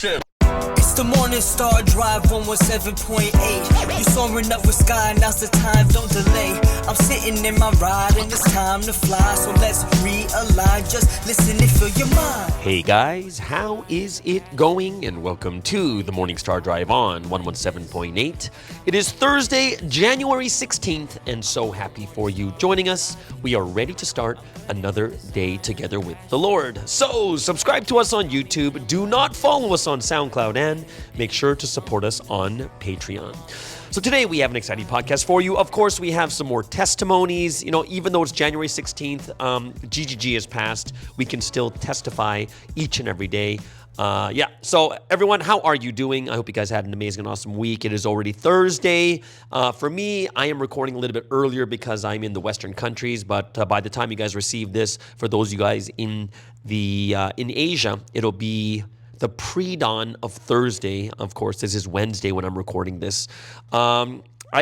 It's the Morning Star Drive 117.8. You soaring up with sky, now's the time, don't delay. I'm sitting in my ride and it's time to fly. So let's realign, just listen and fill your mind. Hey guys, how is it going? And welcome to the Morning Star Drive on 117.8. It is Thursday, January 16th, and so happy for you joining us. We are ready to start another day together with the Lord. So subscribe to us on YouTube. Do not follow us on SoundCloud, and make sure to support us on Patreon. So today we have an exciting podcast for you. Of course, we have some more testimonies. You know, even though it's January 16th, GGG has passed, we can still testify each and every day. So everyone, how are you doing? I hope you guys had an amazing and awesome week. It is already Thursday. For me, I am recording a little bit earlier because I'm in the Western countries, but by the time you guys receive this, for those of you guys in Asia, it'll be the pre-dawn of Thursday. Of course, this is Wednesday when I'm recording this. I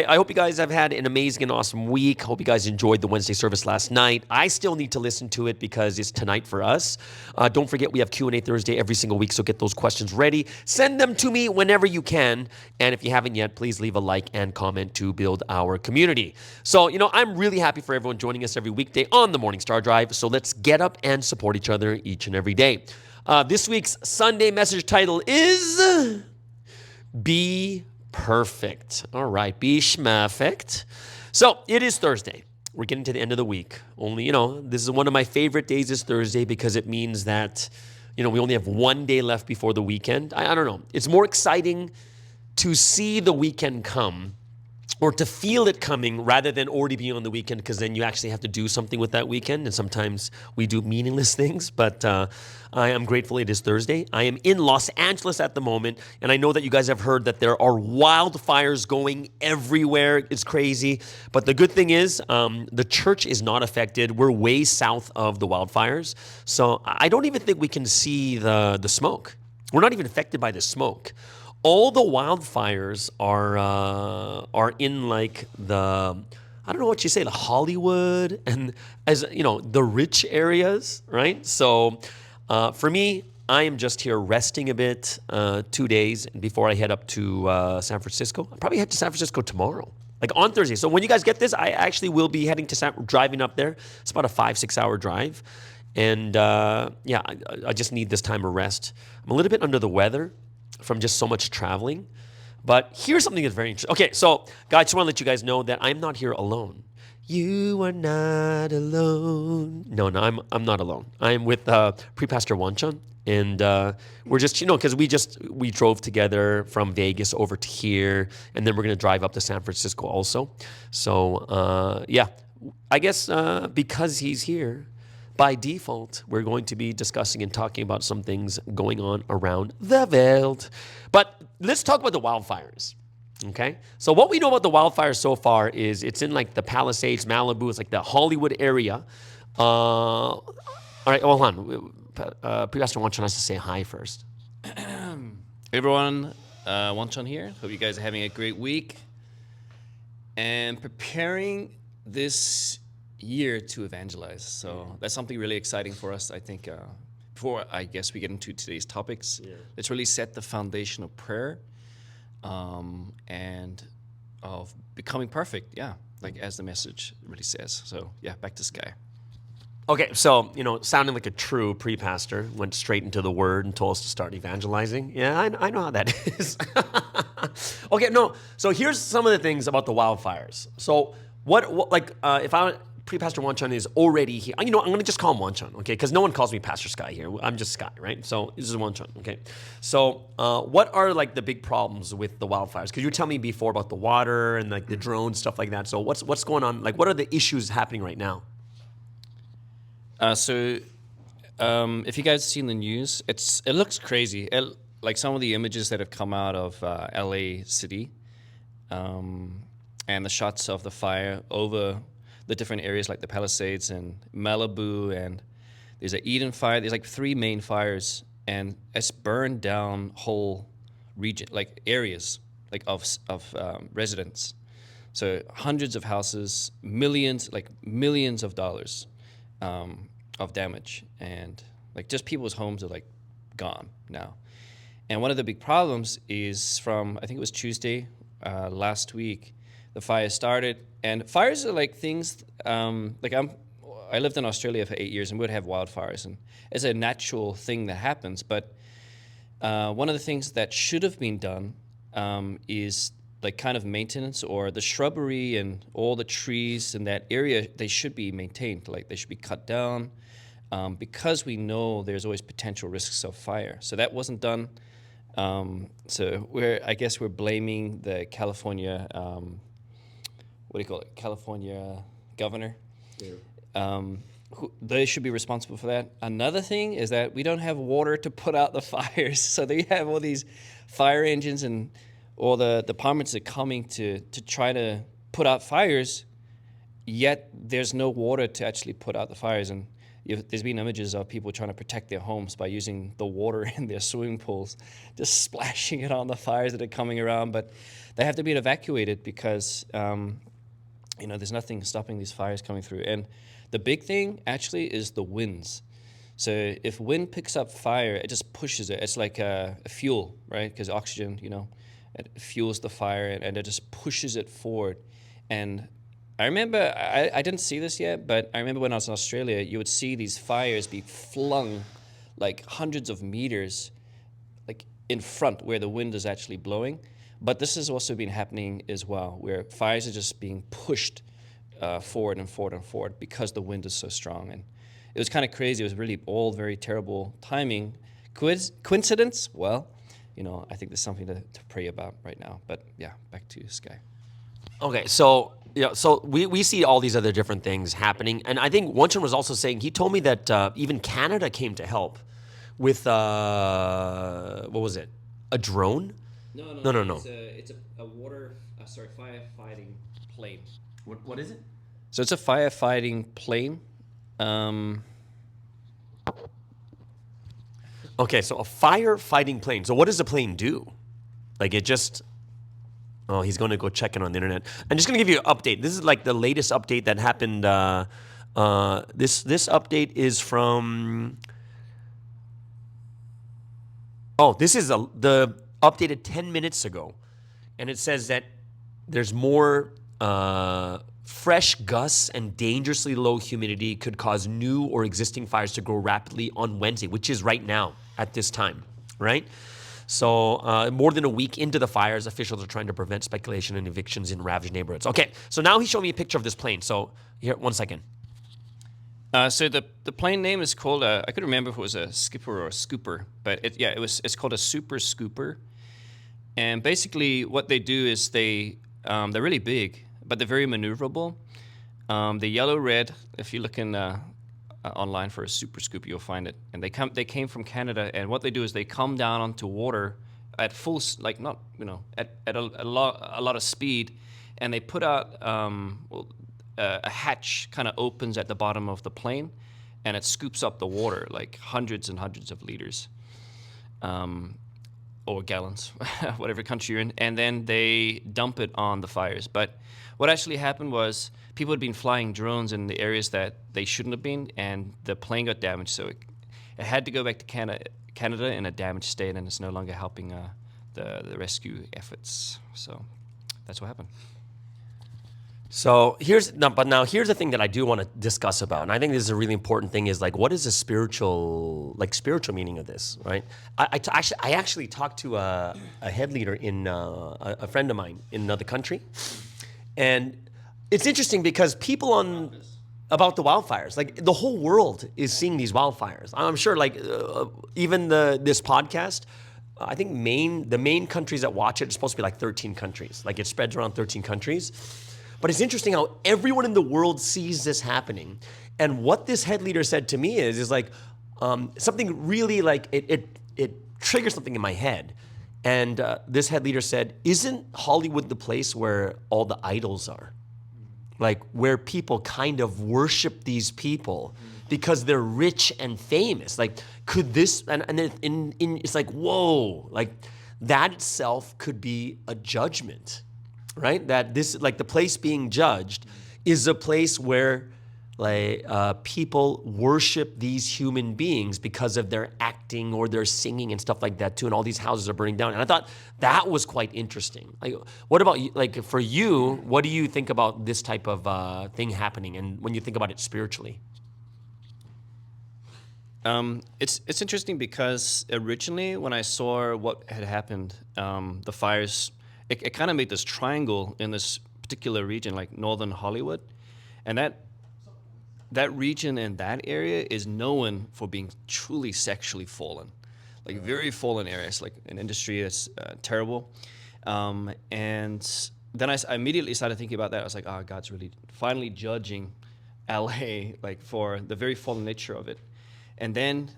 hope you guys have had an amazing and awesome week. Hope you guys enjoyed the Wednesday service last night. I still need to listen to it because it's tonight for us. Don't forget, we have Q&A Thursday every single week, so get those questions ready. Send them to me whenever you can. And if you haven't yet, please leave a like and comment to build our community. So, I'm really happy for everyone joining us every weekday on the Morning Star Drive. So let's get up and support each other each and every day. This week's Sunday message title is Be Perfect. All right, be schmafect. So it is Thursday. We're getting to the end of the week. Only, this is one of my favorite days is Thursday because it means that, we only have one day left before the weekend. I don't know. It's more exciting to see the weekend come or to feel it coming rather than already being on the weekend, because then you actually have to do something with that weekend, and sometimes we do meaningless things, but I am grateful it is Thursday. I am in Los Angeles at the moment, and I know that you guys have heard that there are wildfires going everywhere. It's crazy, but the good thing is the church is not affected. We're way south of the wildfires, so I don't even think we can see the smoke. We're not even affected by the smoke. All the wildfires are in like I don't know what you say, the Hollywood and the rich areas, right? So for me, I am just here resting a bit, 2 days before I head up to San Francisco. I'll probably head to San Francisco tomorrow, like on Thursday. So when you guys get this, I actually will be heading to driving up there. It's about a 5-6 hour drive. And I just need this time of rest. I'm a little bit under the weather from just so much traveling. But here's something that's very interesting. Okay, so guys, I just want to let you guys know that I'm not here alone. You are not alone. No, I'm not alone. I'm with Pre-Pastor Wanchun, and we're just, because we drove together from Vegas over to here, and then we're going to drive up to San Francisco also. So, I guess because he's here, by default, we're going to be discussing and talking about some things going on around the world. But let's talk about the wildfires, okay? So what we know about the wildfires so far is it's in like the Palisades, Malibu. It's like the Hollywood area. All right, hold on. Pastor Wanchun has to say hi first. Hey everyone, Wanchun here. Hope you guys are having a great week. And preparing this year to evangelize. So that's something really exciting for us. I think before I guess we get into today's topics, let's really set the foundation of prayer and of becoming perfect. Yeah, like as the message really says. So back to Sky. Okay, so, sounding like a true pre-pastor, went straight into the word and told us to start evangelizing. Yeah, I know how that is. Okay, no, so here's some of the things about the wildfires. So if Pre-Pastor Wanchun is already here. I'm going to just call him Wanchun, okay? Because no one calls me Pastor Sky here. I'm just Sky, right? So this is Wanchun, okay? So what are like the big problems with the wildfires? Because you were telling me before about the water and like the drones, stuff like that. So what's going on? Like, what are the issues happening right now? If you guys have seen the news, it looks crazy. Like some of the images that have come out of LA City and the shots of the fire over the different areas like the Palisades and Malibu, and there's an Eden fire. There's like 3 main fires, and it's burned down whole region, like areas like of residents. So hundreds of houses, millions of dollars of damage, and like just people's homes are like gone now. And one of the big problems is from, I think it was Tuesday last week, the fire started. And fires are like things, I lived in Australia for 8 years and we would have wildfires. And it's a natural thing that happens. But one of the things that should have been done is like kind of maintenance, or the shrubbery and all the trees in that area, they should be maintained. Like they should be cut down because we know there's always potential risks of fire. So that wasn't done. So I guess we're blaming the California, California governor. Yeah. They should be responsible for that. Another thing is that we don't have water to put out the fires. So they have all these fire engines and all the departments are coming to try to put out fires, yet there's no water to actually put out the fires. And there's been images of people trying to protect their homes by using the water in their swimming pools, just splashing it on the fires that are coming around. But they have to be evacuated because there's nothing stopping these fires coming through. And the big thing actually is the winds. So if wind picks up fire, it just pushes it. It's like a fuel, right? Because oxygen, it fuels the fire and it just pushes it forward. And I remember, I didn't see this yet, but I remember when I was in Australia, you would see these fires be flung like hundreds of meters like in front where the wind is actually blowing. But this has also been happening as well, where fires are just being pushed forward and forward and forward because the wind is so strong. And it was kind of crazy. It was really all very terrible timing. Coincidence? Well, I think there's something to pray about right now. But yeah, back to you, Sky. Okay, so we see all these other different things happening, and I think Wonchun was also saying, he told me that even Canada came to help with what was it? A drone? No. It's a firefighting plane. What is it? So it's a firefighting plane. Okay, so a firefighting plane. So what does the plane do? Like it just... Oh, he's going to go check it on the internet. I'm just going to give you an update. This is like the latest update that happened. This update is from... Oh, this is the updated 10 minutes ago. And it says that there's more fresh gusts and dangerously low humidity could cause new or existing fires to grow rapidly on Wednesday, which is right now at this time, right? So more than a week into the fires, officials are trying to prevent speculation and evictions in ravaged neighborhoods. Okay, so now he's showing me a picture of this plane. So here, 1 second. So the plane name is called, I couldn't remember if it was a skipper or a scooper, but it's called a super scooper. And basically what they do is they're really big, but they're very maneuverable. The yellow-red, if you look in online for a super scooper, you'll find it. And they came from Canada, and what they do is they come down onto water at full, like not, at a lot of speed, and they put out a hatch kind of opens at the bottom of the plane, and it scoops up the water, like hundreds and hundreds of liters. Or gallons, whatever country you're in, and then they dump it on the fires. But what actually happened was people had been flying drones in the areas that they shouldn't have been, and the plane got damaged, so it had to go back to Canada in a damaged state, and it's no longer helping the rescue efforts. So that's what happened. So here's the thing that I do want to discuss about, and I think this is a really important thing, is like, what is the spiritual meaning of this, right? I actually talked to a head leader in a friend of mine in another country, and it's interesting because people about the wildfires, like the whole world is seeing these wildfires. I'm sure, like even this podcast. I think the main countries that watch it are supposed to be like 13 countries. Like it spreads around 13 countries. But it's interesting how everyone in the world sees this happening. And what this head leader said to me is like something really like it triggers something in my head. And this head leader said, isn't Hollywood the place where all the idols are? Like where people kind of worship these people because they're rich and famous. Like could this, and it's like, whoa, like that itself could be a judgment. Right? That this, like the place being judged is a place where like people worship these human beings because of their acting or their singing and stuff like that too, and all these houses are burning down. And I thought that was quite interesting. Like, what about you? Like for you, what do you think about this type of thing happening, and when you think about it spiritually? It's interesting because originally when I saw what had happened, the fires, it kind of made this triangle in this particular region, like northern Hollywood, and that region and that area is known for being truly sexually fallen, like very fallen areas, like an industry that's terrible. And then I immediately started thinking about that. I was like, oh, God's really finally judging LA, like for the very fallen nature of it. And then,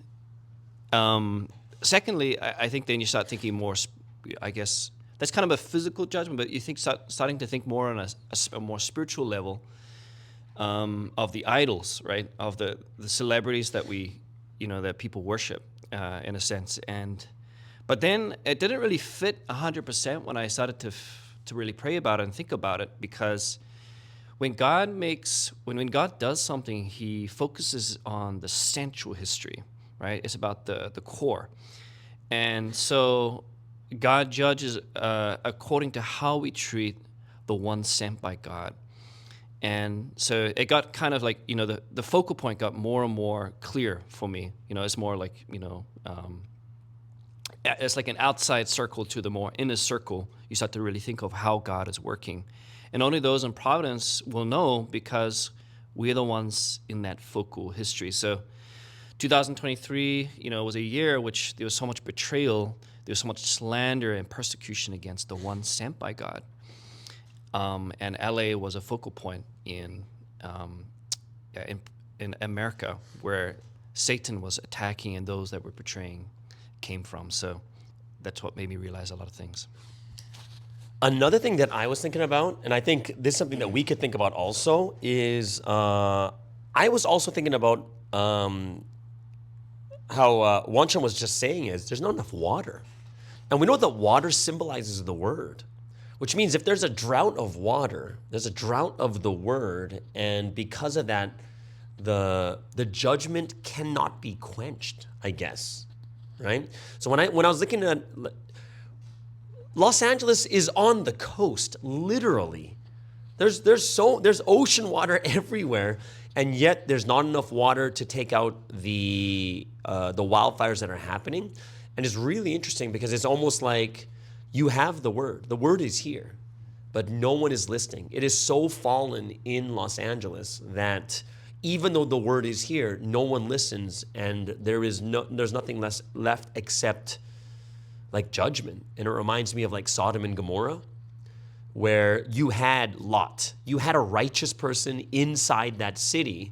secondly, I think then you start thinking more, I guess, that's kind of a physical judgment, but you think starting to think more on a more spiritual level of the idols, right? Of the celebrities that that people worship, in a sense. But then it didn't really fit 100% when I started to really pray about it and think about it, because when God does something, He focuses on the central history, right? It's about the core. And so God judges according to how we treat the one sent by God. And so it got kind of like, the focal point got more and more clear for me. It's more like, it's like an outside circle to the more inner circle. You start to really think of how God is working. And only those in Providence will know, because we're the ones in that focal history. So 2023, was a year which there was so much betrayal, there was so much slander and persecution against the one sent by God. And LA was a focal point in America, where Satan was attacking and those that were betraying came from. So that's what made me realize a lot of things. Another thing that I was thinking about, and I think this is something that we could think about also, is I was also thinking about how Wanchan was just saying is there's not enough water. And we know that water symbolizes the word, which means if there's a drought of water, there's a drought of the word, and because of that, the judgment cannot be quenched, I guess, right? So when I was looking at Los Angeles is on the coast, literally. There's ocean water everywhere, and yet there's not enough water to take out the wildfires that are happening. And it's really interesting because it's almost like you have the word. The word is here, but no one is listening. It is so fallen in Los Angeles that even though the word is here, no one listens, and there's nothing left except like judgment. And it reminds me of like Sodom and Gomorrah, where you had Lot. You had a righteous person inside that city.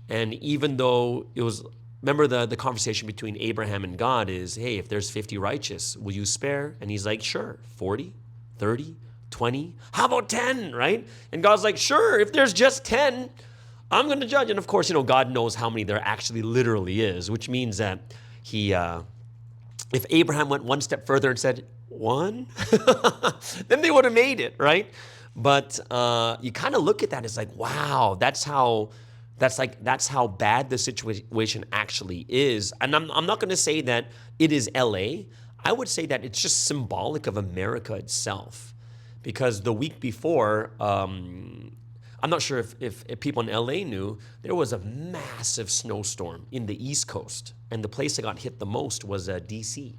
And even though it was, remember the conversation between Abraham and God is, hey, if there's 50 righteous, will you spare? And he's like, sure, 40, 30, 20, how about 10, right? And God's like, sure, if there's just 10, I'm going to judge. And of course, God knows how many there actually literally is, which means that if Abraham went one step further and said, one, then they would have made it, right? But you kind of look at that, it's like, wow, that's how bad the situation actually is. And I'm not going to say that it is LA. I would say that it's just symbolic of America itself. Because the week before, I'm not sure if people in LA knew, there was a massive snowstorm in the East Coast. And the place that got hit the most was DC,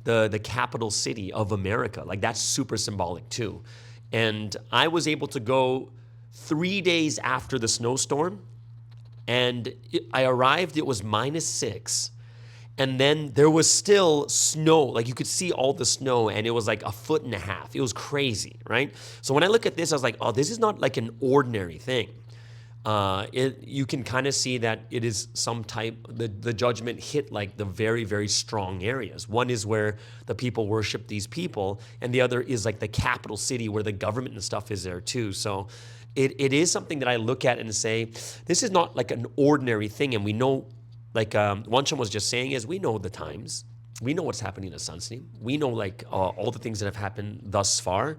the capital city of America. Like, that's super symbolic too. And I was able to go 3 days after the snowstorm, and I arrived, it was -6. And then there was still snow, like you could see all the snow, and it was like 1.5 feet. It was crazy, right? So when I look at this, I was like, oh, this is not like an ordinary thing. You can kind of see that it is some type, the judgment hit like the very, very strong areas. One is where the people worship these people, and the other is like the capital city where the government and stuff is there too. So it is something that I look at and say, this is not like an ordinary thing. And we know, like Wanchan was just saying, is we know the times. We know what's happening at Sunstein. We know like all the things that have happened thus far.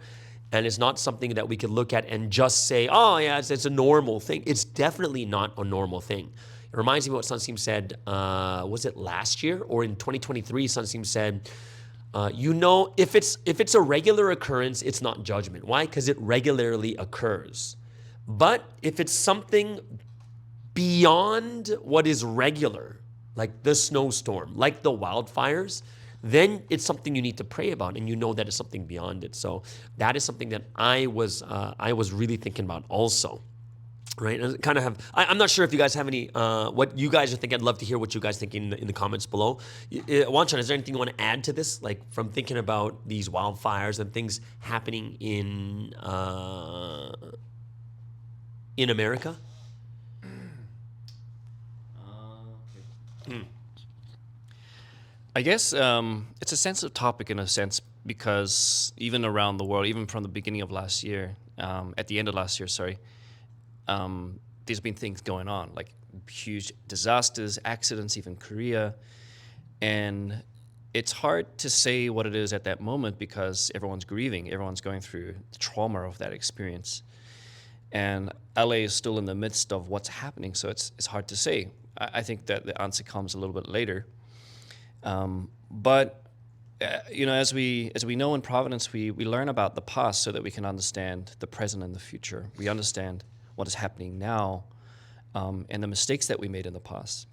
And it's not something that we could look at and just say, oh, yeah, it's a normal thing. It's definitely not a normal thing. It reminds me of what Sunseem said, was it last year or in 2023? Sunseem said, if it's a regular occurrence, it's not judgment. Why? Because it regularly occurs. But if it's something beyond what is regular, like the snowstorm, like the wildfires, then it's something you need to pray about, and you know that it's something beyond it. So that is something that I was really thinking about also, right? And kind of have. I'm not sure if you guys have any what you guys are thinking. I'd love to hear what you guys think in the comments below. Wanchan, is there anything you want to add to this, like from thinking about these wildfires and things happening in America? I guess it's a sensitive topic in a sense because even around the world, even from the beginning of last year, at the end of last year, there's been things going on, like huge disasters, accidents, even Korea. And it's hard to say what it is at that moment because everyone's grieving, everyone's going through the trauma of that experience. And LA is still in the midst of what's happening, so it's hard to say. I think that the answer comes a little bit later. But as we know in Providence, we learn about the past so that we can understand the present and the future. We understand what is happening now and the mistakes that we made in the past.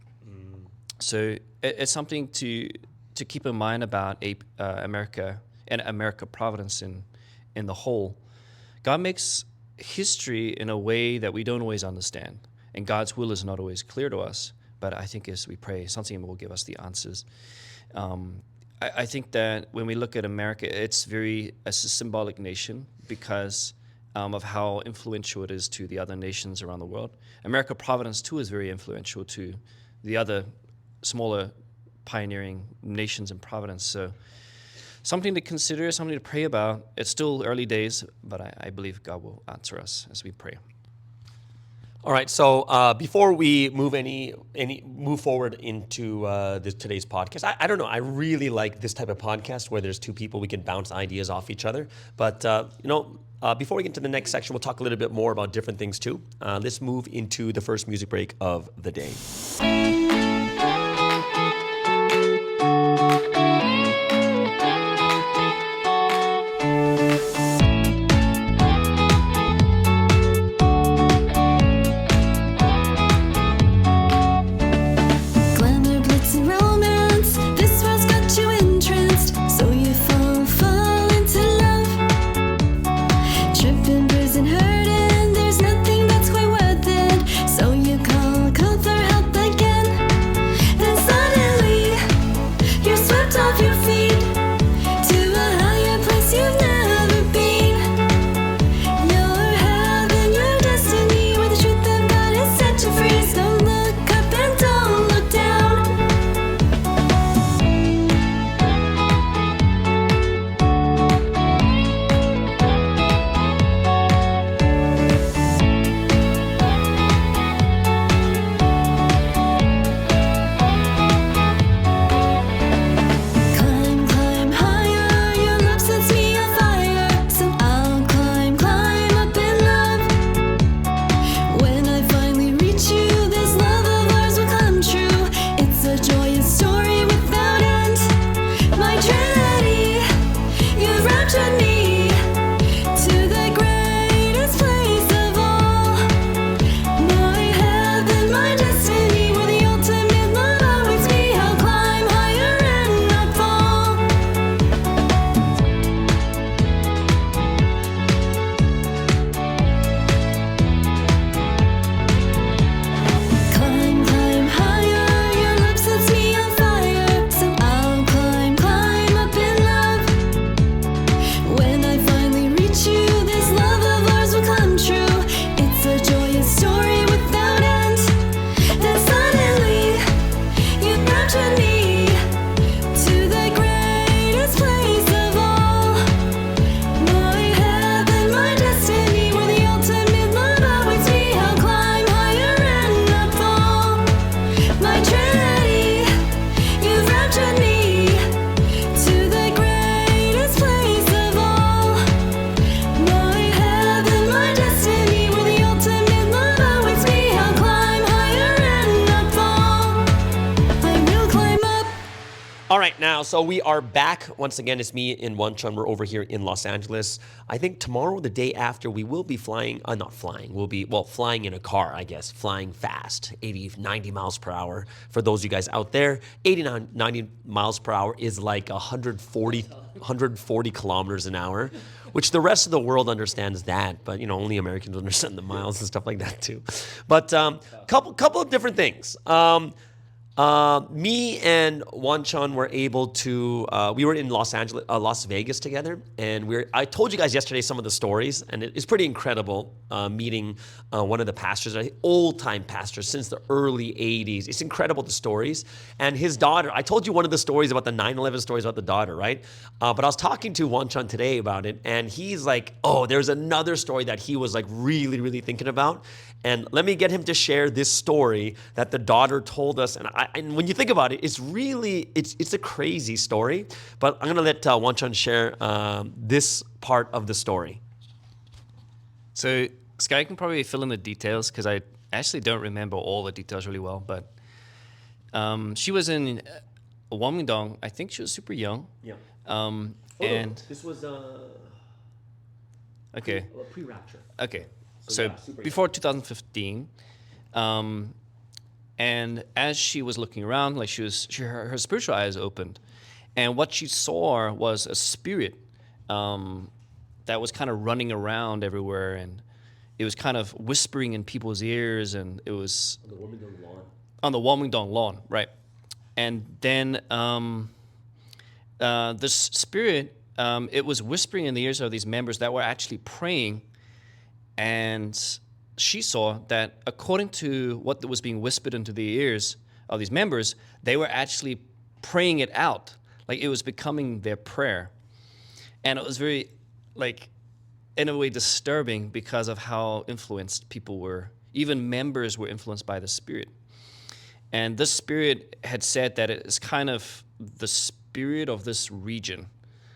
So it's something to keep in mind about America and America Providence in the whole. God makes history in a way that we don't always understand, and God's will is not always clear to us. But I think as we pray, something will give us the answers. I think that when we look at America, it's a symbolic nation because of how influential it is to the other nations around the world. America Providence, too, is very influential to the other smaller pioneering nations in Providence. So something to consider, something to pray about. It's still early days, but I believe God will answer us as we pray. All right. So before we move forward into today's podcast, I don't know. I really like this type of podcast where there's two people, we can bounce ideas off each other. But before we get to the next section, we'll talk a little bit more about different things too. Let's move into the first music break of the day. Hurting, there's nothing that's quite worth it. So you call for help again. so we are back. Once again, it's me and Wanchun. We're over here in Los Angeles. I think tomorrow, the day after, we will be flying, not flying, we'll be, flying in a car, I guess, flying fast, 80, 90 miles per hour. For those of you guys out there, 89, 90 miles per hour is like 140 kilometers an hour, which the rest of the world understands that, but, only Americans understand the miles and stuff like that too. But couple of different things. Me and Wanchun were able to, we were in Las Vegas together, and I told you guys yesterday some of the stories, and it's pretty incredible meeting one of the pastors, old-time pastors since the early 80s. It's incredible, the stories. And his daughter, I told you one of the stories about the 9/11 stories about the daughter, right? But I was talking to Wanchun today about it, and he's like, oh, there's another story that he was like really, really thinking about. And let me get him to share this story that the daughter told us. And when you think about it, it's really, it's a crazy story. But I'm going to let Wanchun share this part of the story. So Sky can probably fill in the details because I actually don't remember all the details really well. But she was in Wamingdong. I think she was super young. Yeah. And this was okay. Pre-rapture. Okay. So So yeah, before 2015, and as she was looking around, like her spiritual eyes opened, and what she saw was a spirit that was kind of running around everywhere, and it was kind of whispering in people's ears, and it was on the Wamingdong lawn. On the Wamingdong lawn, right? And then this spirit, it was whispering in the ears of these members that were actually praying. And she saw that according to what was being whispered into the ears of these members, they were actually praying it out. Like it was becoming their prayer. And it was very, like, in a way disturbing because of how influenced people were. Even members were influenced by the spirit. And this spirit had said that it is kind of the spirit of this region.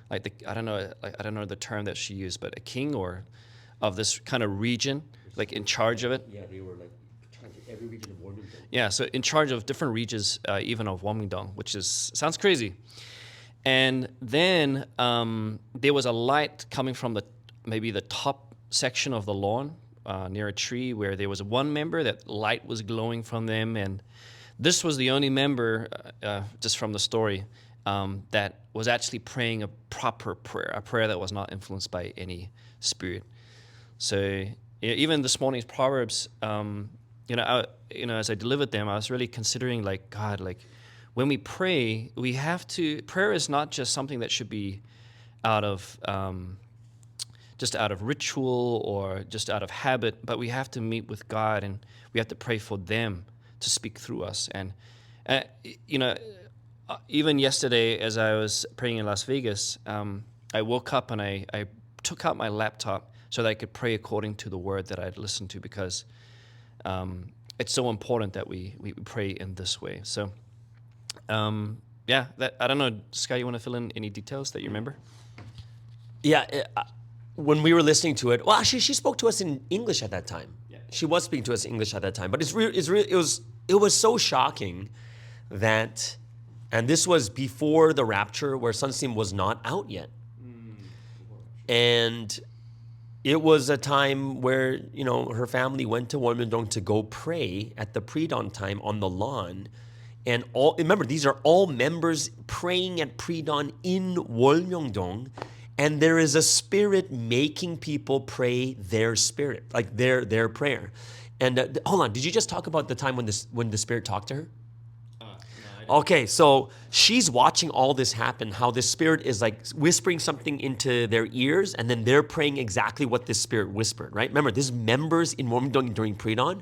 Like I don't know the term that she used, but a king or of this kind of region, like in charge of it. Yeah, they were like in charge of every region of Wamingdong. Yeah, so in charge of different regions, even of Wamingdong, which sounds crazy. And then there was a light coming from maybe the top section of the lawn near a tree where there was one member that light was glowing from them, and this was the only member, just from the story, that was actually praying a proper prayer, a prayer that was not influenced by any spirit. So even this morning's Proverbs, as I delivered them, I was really considering, like, God, like, when we pray, we have to. Prayer is not just something that should be out of just out of ritual or just out of habit, but we have to meet with God and we have to pray for them to speak through us. And even yesterday, as I was praying in Las Vegas, I woke up and I took out my laptop so that I could pray according to the word that I'd listened to, because it's so important that we pray in this way. So, I don't know, Sky, you want to fill in any details that you remember? Yeah, when we were listening to it, well, actually, she spoke to us in English at that time. Yeah. She was speaking to us in English at that time, but it was so shocking that, and this was before the rapture, where Sunsteam was not out yet, and it was a time where, her family went to Wamingdong to go pray at the pre-dawn time on the lawn. And remember, these are all members praying at pre-dawn in Wamingdong. And there is a spirit making people pray their spirit, like their prayer. And hold on, did you just talk about the time when the spirit talked to her? Okay, so she's watching all this happen, how this spirit is like whispering something into their ears, and then they're praying exactly what this spirit whispered, right? Remember, this is members in Wamingdong during pre-dawn.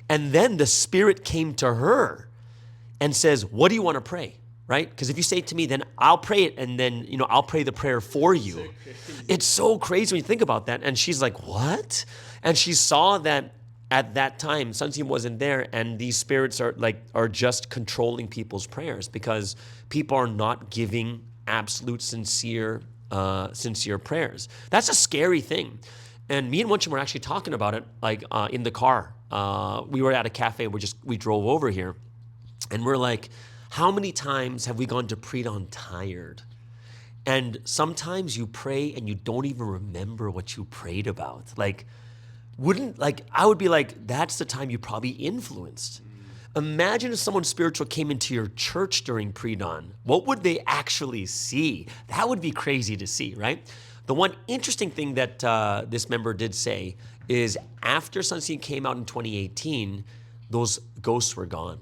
And then the spirit came to her and says, what do you want to pray, right? Because if you say it to me, then I'll pray it, and then, I'll pray the prayer for you. It's so crazy when you think about that. And she's like, what? And she saw that at that time, Sunsteam wasn't there, and these spirits are just controlling people's prayers because people are not giving absolute sincere prayers. That's a scary thing. And me and Wanchun were actually talking about it, in the car. We were at a cafe. We drove over here, and we're like, how many times have we gone to pre-dawn tired? And sometimes you pray and you don't even remember what you prayed about. Like, I would be like, that's the time you probably influenced. Imagine if someone spiritual came into your church during pre-dawn. What would they actually see? That would be crazy to see, right? The one interesting thing that this member did say is after Sunseed came out in 2018, those ghosts were gone.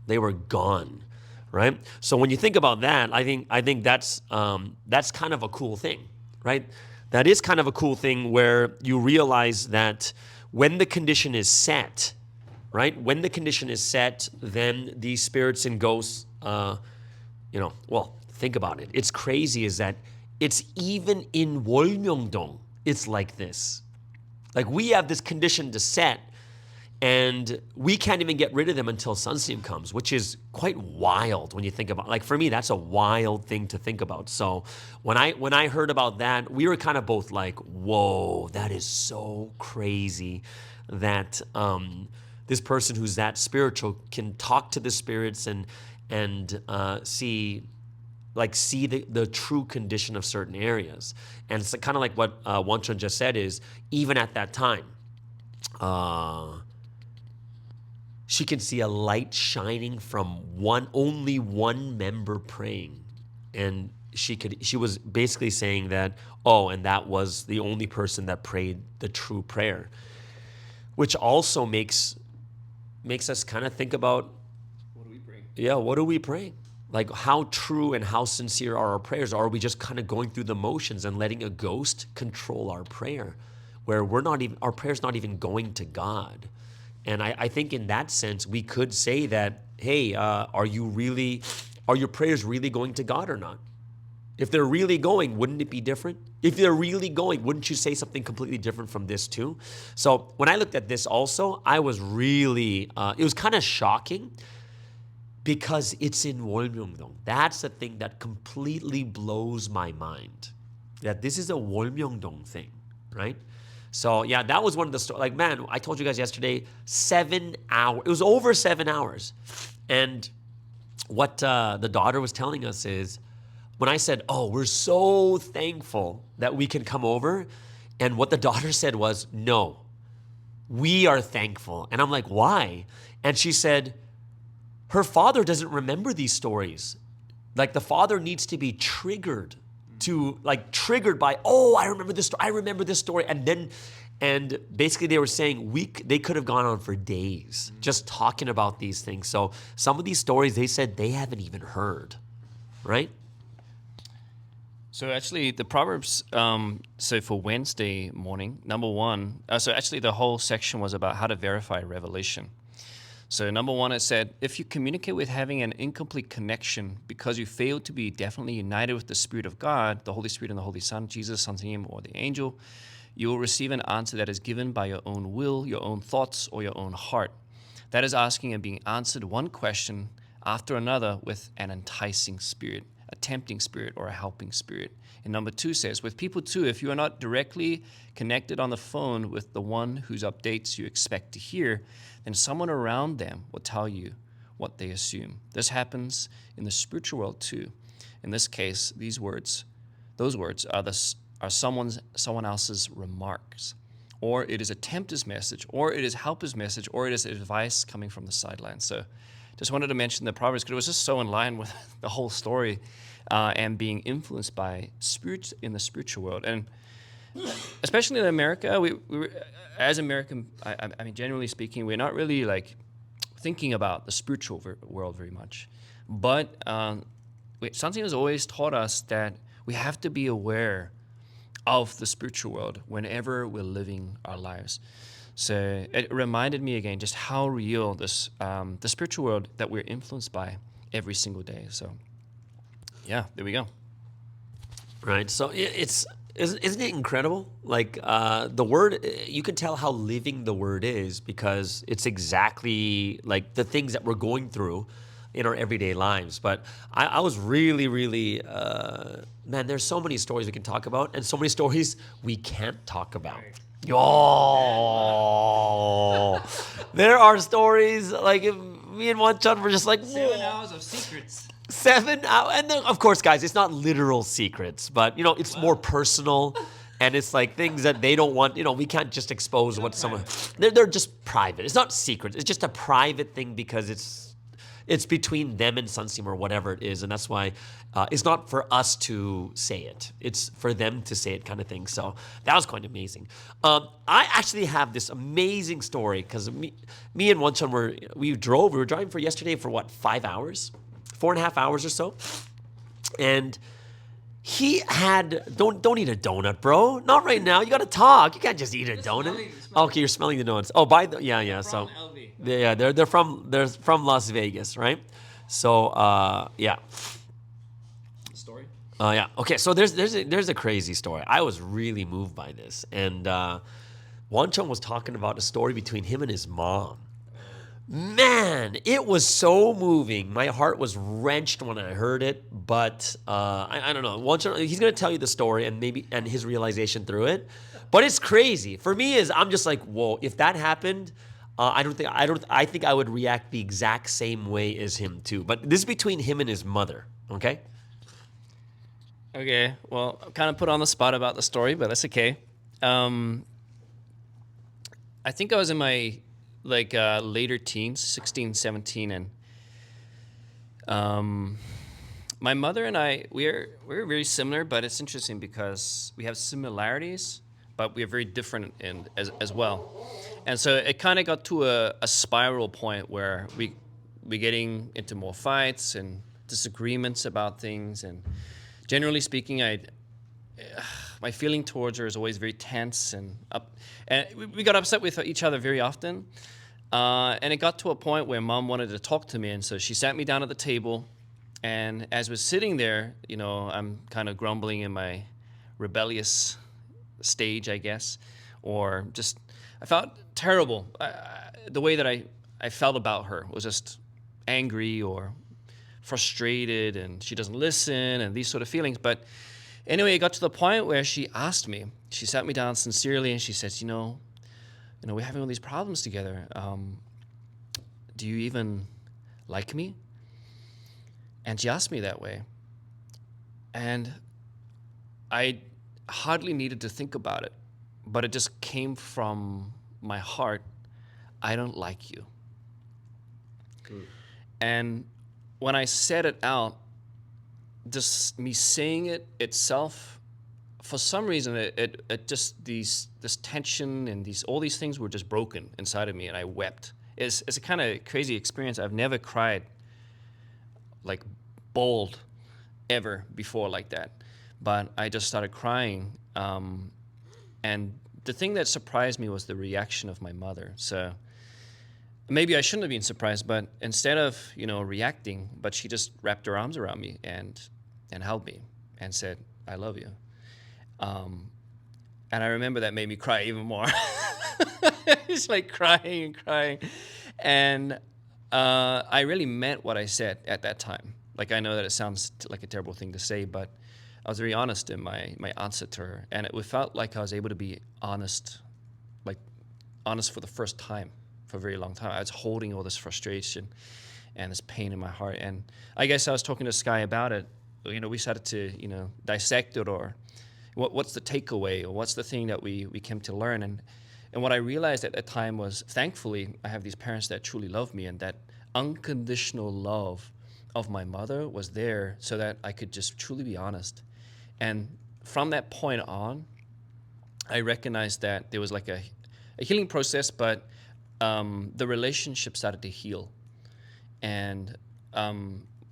They were gone, right? So when you think about that, I think that's kind of a cool thing, right? That is kind of a cool thing where you realize that when the condition is set, right? When the condition is set, then these spirits and ghosts, think about it. It's crazy is that it's even in Wolmyeongdong, it's like this. Like we have this condition to set, and we can't even get rid of them until Sunseam comes, which is quite wild when you think about it. Like for me, that's a wild thing to think about. So when I heard about that, we were kind of both like, whoa, that is so crazy that this person who's that spiritual can talk to the spirits and see the true condition of certain areas. And it's kind of like what Wanchun just said is, even at that time, she can see a light shining from only one member praying. And she was basically saying that, and that was the only person that prayed the true prayer. Which also makes us kind of think about, what are we praying? Yeah, what are we praying? Like how true and how sincere are our prayers? Or are we just kind of going through the motions and letting a ghost control our prayer, where our prayer's not even going to God? And I think in that sense, we could say that, hey, are your prayers really going to God or not? If they're really going, wouldn't it be different? If they're really going, wouldn't you say something completely different from this too? So when I looked at this also, I was really, it was kind of shocking because it's in Wolmyeongdong. That's the thing that completely blows my mind, that this is a Wolmyeongdong thing, right? So yeah, that was one of the stories. Like, man, I told you guys yesterday, 7 hours. It was over 7 hours. And what the daughter was telling us is, when I said, we're so thankful that we can come over, and what the daughter said was, no, we are thankful. And I'm like, why? And she said, her father doesn't remember these stories. Like the father needs to be triggered by, I remember this story. I remember this story. And basically they were saying they could have gone on for days just talking about these things. So some of these stories they said they haven't even heard, right? So actually, the Proverbs, for Wednesday morning, number one, the whole section was about how to verify revelation. So number one, it said, if you communicate with having an incomplete connection because you fail to be definitely united with the Spirit of God, the Holy Spirit and the Holy Son, Jesus, Son's name, or the angel, you will receive an answer that is given by your own will, your own thoughts, or your own heart. That is asking and being answered one question after another with an enticing spirit, a tempting spirit, or a helping spirit. And number two says, with people too, if you are not directly connected on the phone with the one whose updates you expect to hear, then someone around them will tell you what they assume. This happens in the spiritual world too. In this case, those words are someone else's remarks, or it is a tempter's message, or it is helper's message, or it is advice coming from the sidelines. So just wanted to mention the Proverbs because it was just so in line with the whole story and being influenced by spirits in the spiritual world. And especially in America, we as American, I mean, generally speaking, we're not really like thinking about the spiritual world very much. But something has always taught us that we have to be aware of the spiritual world whenever we're living our lives. So it reminded me again just how real this the spiritual world that we're influenced by every single day. So yeah, there we go. Right. So isn't it incredible? Like the word, you can tell how living the word is because it's exactly like the things that we're going through in our everyday lives. But I was really, really, man, there's so many stories we can talk about and so many stories we can't talk about. Oh, there are stories like me and Wanchan were just like, 7 hours of secrets. 7 hours. And then, of course, guys, it's not literal secrets, but, it's more personal. And it's like things that they don't want, we can't just expose what someone, they're just private. It's not secret. It's just a private thing because it's between them and Sunsteam or whatever it is. And that's why it's not for us to say it. It's for them to say it kind of thing. So that was quite amazing. I actually have this amazing story because me and Wanchan we were driving for yesterday for 5 hours? 4.5 hours or so. And he had, don't eat a donut, bro. Not right now. You got to talk. You can't just eat a donut. Okay, you're smelling the donuts. Oh, yeah. So, yeah, they're from Las Vegas, right? So, yeah. Story? Yeah. Okay, so there's a crazy story. I was really moved by this. And Wanchan was talking about a story between him and his mom. Man, it was so moving. My heart was wrenched when I heard it, but I don't know. He's going to tell you the story and his realization through it. But it's crazy. For me, I'm just like, whoa, if that happened, I think I would react the exact same way as him too. But this is between him and his mother, okay? Okay, well, I'm kind of put on the spot about the story, but that's okay. I think I was in my later teens, 16, 17, and my mother and I, we're very similar, but it's interesting because we have similarities, but we are very different as well. And so it kind of got to a spiral point where we getting into more fights and disagreements about things, and generally speaking, my feeling towards her is always very tense and up. And we got upset with each other very often. And it got to a point where Mom wanted to talk to me. And so she sat me down at the table. And as we're sitting there, I'm kind of grumbling in my rebellious stage, I guess. Or just, I felt terrible. The way that I felt about her was just angry or frustrated. And she doesn't listen and these sort of feelings. But anyway, it got to the point where she asked me. She sat me down sincerely and she says, we're having all these problems together. Do you even like me? And she asked me that way. And I hardly needed to think about it, but it just came from my heart. I don't like you. And when I said it out, just me saying it itself, for some reason, it just this tension and all these things were just broken inside of me, and I wept. It's a kind of crazy experience. I've never cried like bold ever before like that, but I just started crying. And the thing that surprised me was the reaction of my mother. So maybe I shouldn't have been surprised, but instead of reacting, but she just wrapped her arms around me and held me and said, "I love you." And I remember that made me cry even more. It's like crying and crying. And I really meant what I said at that time. Like, I know that it sounds like a terrible thing to say, but I was very honest in my answer to her. And it felt like I was able to be honest for the first time for a very long time. I was holding all this frustration and this pain in my heart. And I guess I was talking to Sky about it. We started to, dissect it, or what's the takeaway, or what's the thing that we came to learn. And what I realized at that time was, thankfully, I have these parents that truly love me, and that unconditional love of my mother was there so that I could just truly be honest. And from that point on, I recognized that there was like a healing process, but the relationship started to heal. And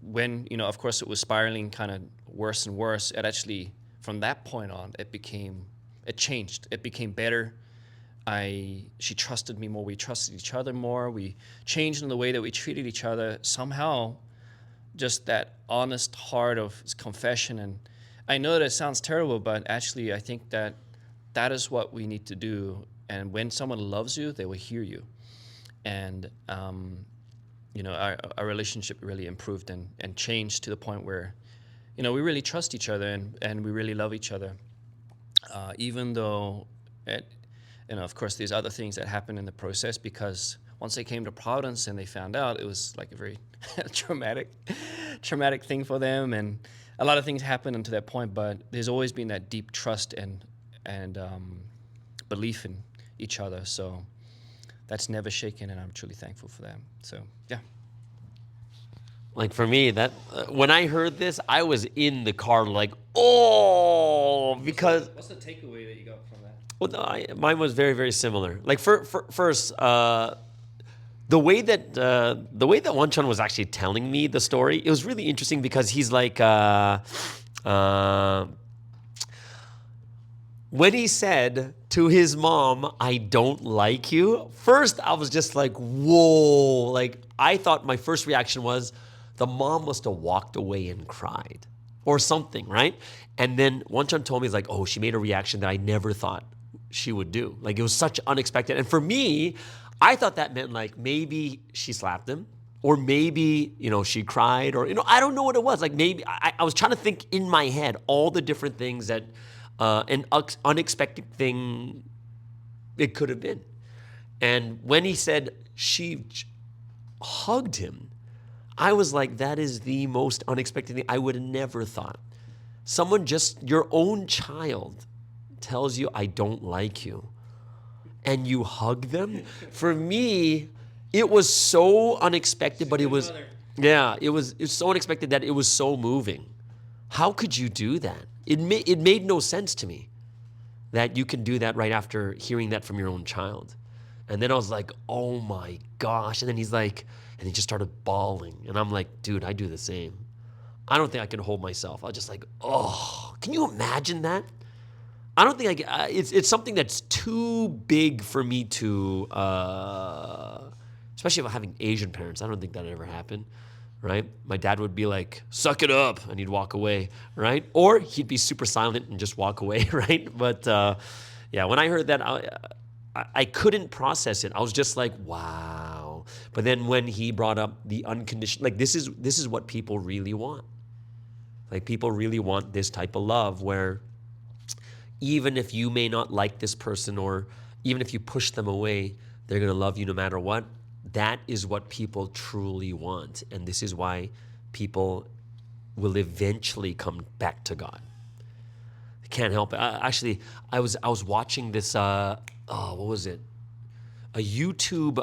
when, of course, it was spiraling kind of worse and worse, it actually, from that point on, it changed. It became better. She trusted me more. We trusted each other more. We changed in the way that we treated each other. Somehow, just that honest heart of confession. And I know that it sounds terrible, but actually I think that is what we need to do. And when someone loves you, they will hear you. And, our relationship really improved and changed to the point where, we really trust each other and we really love each other. Even though, of course, there's other things that happen in the process, because once they came to Providence and they found out, it was like a very traumatic thing for them, and a lot of things happened until that point. But there's always been that deep trust and belief in each other. So that's never shaken, and I'm truly thankful for that. So yeah. Like for me, that when I heard this, I was in the car like, oh, because What's the takeaway that you got from that? well, no, mine was very, very similar. Like first, the way that Wanchan was actually telling me the story, it was really interesting because he's like, when he said to his mom, "I don't like you," first I was just like, whoa. Like I thought my first reaction was the mom must have walked away and cried or something, right? And then Wanchan told me, he's like, oh, she made a reaction that I never thought she would do. Like it was such unexpected. And for me, I thought that meant like maybe she slapped him, or maybe, she cried, or, I don't know what it was. Like maybe I was trying to think in my head all the different things that an unexpected thing it could have been. And when he said she hugged him, I was like, that is the most unexpected thing. I would have never thought. Someone your own child tells you, I don't like you, and you hug them. For me, it was so unexpected, but it was so unexpected that it was so moving. How could you do that? It made no sense to me that you can do that right after hearing that from your own child. And then I was like, oh my gosh. And then he's like, and he just started bawling. And I'm like, dude, I do the same. I don't think I can hold myself. I was just like, oh, can you imagine that? I don't think it's something that's too big for me to, especially if I'm having Asian parents. I don't think that ever happened, right? My dad would be like, suck it up, and he'd walk away, right? Or he'd be super silent and just walk away, right? But yeah, when I heard that, I couldn't process it. I was just like, wow. But then when he brought up the unconditional, like this is what people really want. Like people really want this type of love where even if you may not like this person, or even if you push them away, they're going to love you no matter what. That is what people truly want. And this is why people will eventually come back to God. I can't help it. Actually, I was watching this, what was it? A YouTube,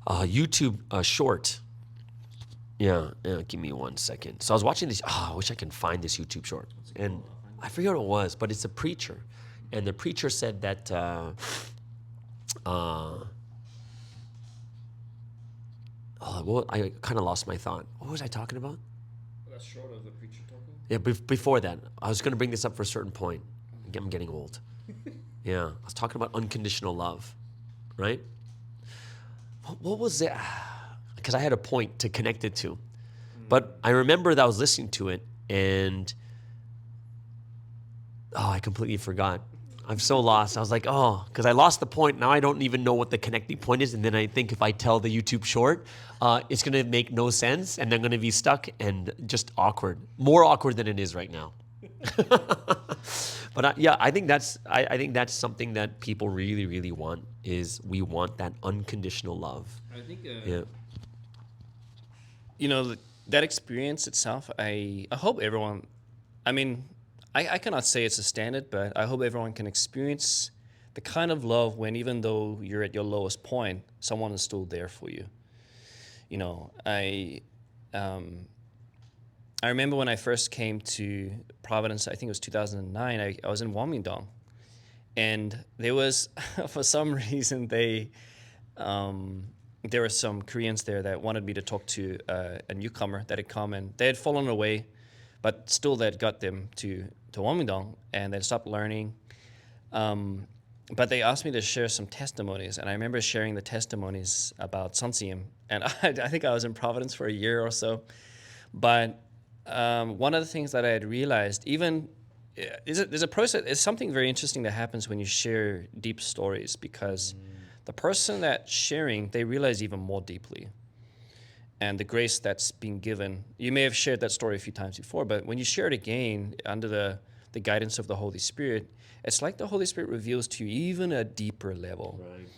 YouTube short. Yeah, give me 1 second. So I was watching this. I wish I can find this YouTube short. And I forget what it was, but it's a preacher. And the preacher said that I kind of lost my thought. What was I talking about? That's short of the preacher talking? Yeah, before that, I was going to bring this up for a certain point. I'm getting old. Yeah, I was talking about unconditional love, right? What was it? Because I had a point to connect it to. But I remember that I was listening to it, and I completely forgot. I'm so lost. I was like, because I lost the point. Now I don't even know what the connecting point is. And then I think if I tell the YouTube short, it's going to make no sense, and I'm going to be stuck and just awkward. More awkward than it is right now. But I think that's something that people really, really want, is we want that unconditional love. I think that experience itself, I hope everyone, I cannot say it's a standard, but I hope everyone can experience the kind of love when, even though you're at your lowest point, someone is still there for you. I remember when I first came to Providence, I think it was 2009, I was in Wamingdong, and there was, for some reason, there were some Koreans there that wanted me to talk to a newcomer that had come, and they had fallen away, but still that got them to Wamingdong, and they stopped learning. But they asked me to share some testimonies, and I remember sharing the testimonies about Sansiam, and I think I was in Providence for a year or so. But one of the things that I had realized, there's a process, it's something very interesting that happens when you share deep stories, because the person that's sharing, they realize even more deeply. And the grace that's being given, you may have shared that story a few times before, but when you share it again under the the guidance of the Holy Spirit, it's like the Holy Spirit reveals to you even a deeper level. Right.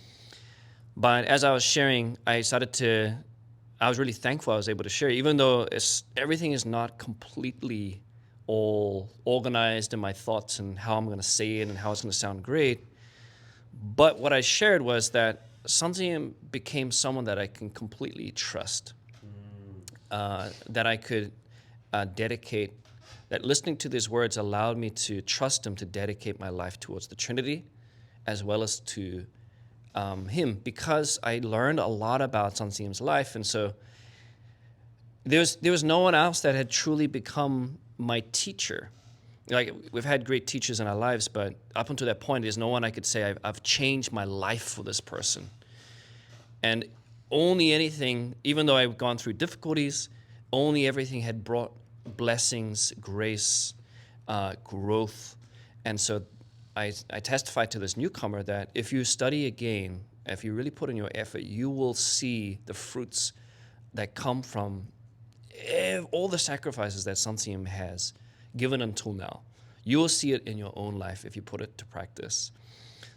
But as I was sharing, I was really thankful I was able to share, even though everything is not completely all organized in my thoughts and how I'm going to say it and how it's going to sound great. But what I shared was that Santiam became someone that I can completely trust, that I could dedicate, that listening to these words allowed me to trust him to dedicate my life towards the Trinity as well as to him, because I learned a lot about Santiam's life. And so there was no one else that had truly become my teacher. Like, we've had great teachers in our lives, but up until that point, there's no one I could say I've changed my life for this person. And only anything, even though I've gone through difficulties, only everything had brought blessings, grace, growth. And so I testify to this newcomer that if you study again, if you really put in your effort, you will see the fruits that come from all the sacrifices that Santiam has given until now. You will see it in your own life if you put it to practice.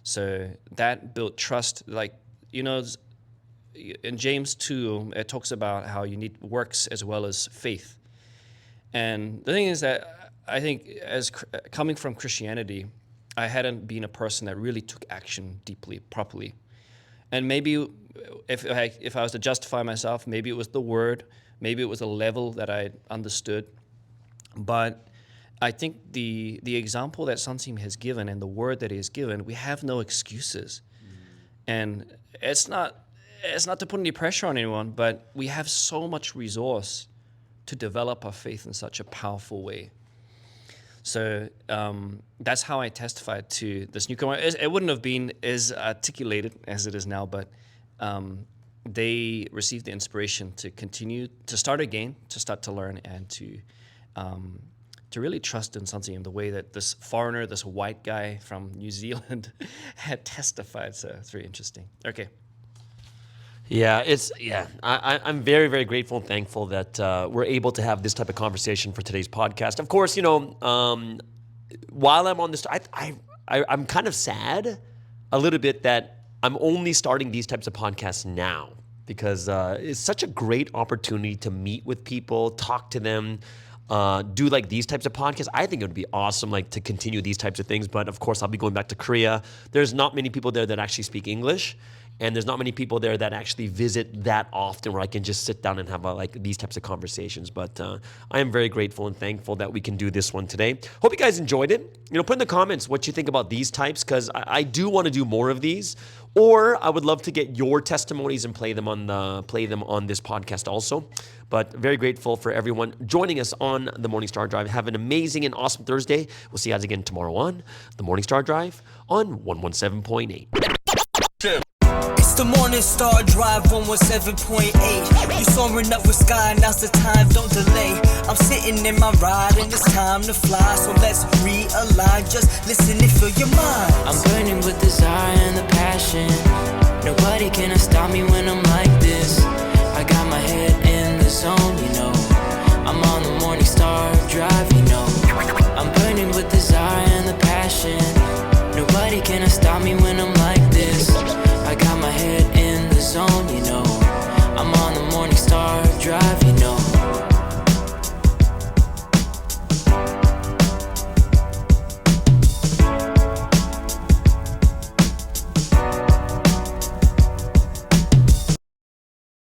So that built trust. Like, in James 2, it talks about how you need works as well as faith. And the thing is that I think, as coming from Christianity, I hadn't been a person that really took action deeply, properly. And maybe if I was to justify myself, maybe it was the word, maybe it was a level that I understood. But I think the example that Santiam has given and the word that he has given, we have no excuses. And it's not to put any pressure on anyone, but we have so much resource to develop our faith in such a powerful way. So that's how I testified to this newcomer. It wouldn't have been as articulated as it is now, but they received the inspiration to continue, to start again, to start to learn, and to really trust in Santiam the way that this foreigner, this white guy from New Zealand had testified. So it's very interesting. Okay. Yeah, I'm very, very grateful and thankful that we're able to have this type of conversation for today's podcast. Of course, while I'm on this, I'm kind of sad a little bit that I'm only starting these types of podcasts now, because it's such a great opportunity to meet with people, talk to them, do like these types of podcasts. I think it would be awesome, like, to continue these types of things. But of course, I'll be going back to Korea. There's not many people there that actually speak English. And there's not many people there that actually visit that often where I can just sit down and have these types of conversations. But I am very grateful and thankful that we can do this one today. Hope you guys enjoyed it. Put in the comments what you think about these types, because I do want to do more of these. Or I would love to get your testimonies and play them on this podcast also. But very grateful for everyone joining us on the Morning Star Drive. Have an amazing and awesome Thursday. We'll see you guys again tomorrow on the Morning Star Drive on 117.8. It's the Morning Star Drive 117.8. You soaring up with sky, now's the time, don't delay. I'm sitting in my ride and it's time to fly. So let's realign, just listen and fill your mind. I'm burning with desire and the passion. Nobody can stop me when I'm like this.